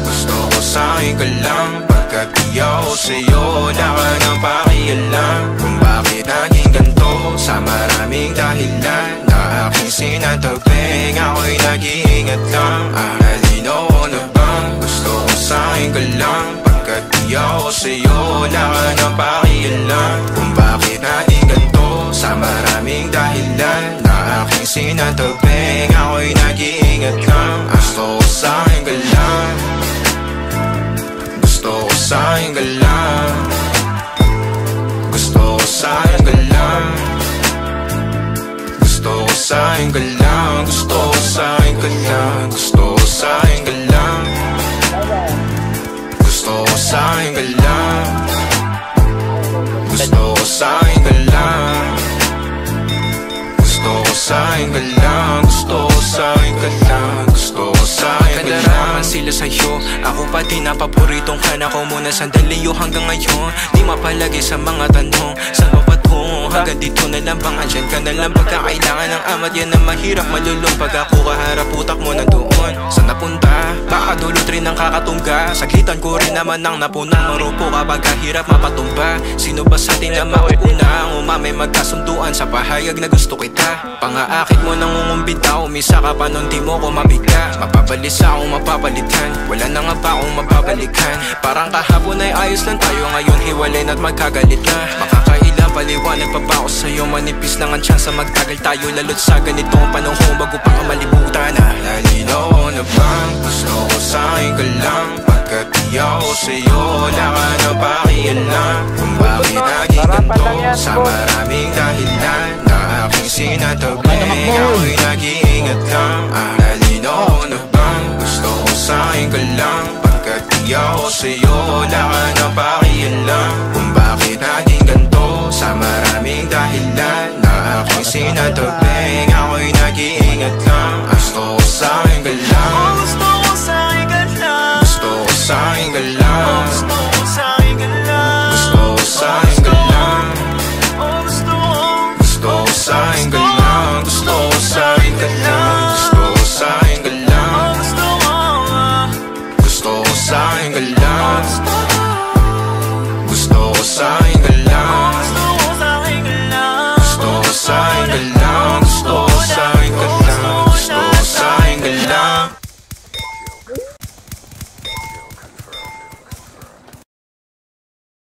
Gusto ko sa'kin ka lang. Pagkat di ako sa'yo, wala ka nang pakialam. Kung bakit naging ganito, sa maraming dahilan na aking sinatagping, ako'y nag-iingat lang. Halino ko na bang gusto ko sa'kin ka lang. Pagkat di ako sa'yo, wala ka nang pakialam. Kung bakit naging ganito, sa maraming dahilan na aking sinatagping, ako'y nag-iingat lang. Gusto ko sa'kin ka lang. Gusto ko sa'kin ka lang. Gusto ko sa'kin ka lang. Gusto ko sa'kin ka lang. Gusto ko sa'kin ka lang. Gusto ko sa'kin ka lang. Gusto ko sa'kin ka lang. Gusto ko sa'kin ka lang. Gusto ko sa'kin ka lang. Gusto ko sa'kin ka lang. Gusto ko sa'kin ka lang. Sila sa'yo, ako pa din ang paboritong ka na ko muna sandali yo hanggang ngayon. Di mapalagi sa mga tanong, saan ba patungo? Hanggang dito na lang bang andyan ka na lang pagkakailangan ng amat? Yan ang mahirap malulong pag ako kaharap utak mo na doon. Saan napunta? Baka dulot rin ang kakatungga. Saglitan ko rin naman ang napunang marupo kapag kahirap mapatumba. Sino ba sa atin na mauuna ang umamay magkasunduan sa pahayag na gusto kita? Pangaakit mo nang ungumbita, umisa ka pa nun di mo ko mabigla. Mapapalis akong mapapalitan, wala na nga ba akong mapabalikan? Parang kahapon ay ayos lang tayo, ngayon hiwalay na't magkagalit na. Makakailang paliwanag pa ba ako sa'yo? Manipis lang ang tsansa magtagal tayo, lalo't sa ganitong panahon bago pa ka malibutan na. Nalinaw ko na bang gusto ko sa'kin ka lang. Pagkat di ako sa'yo, wala ka nang pakialam. Kung bakit naging ganito, sa maraming dahilan na aking sinatagping, ako'y nag-iingat lang. Nalinaw ko na bang gusto ko sa'kin ka lang. Pagkat di ako sa'yo, wala ka nang pakialam. Kung bakit naging ganito, sa maraming dahilan na aking sinatagping, ako'y nag-iingat lang. Gusto ko sa'kin ka lang.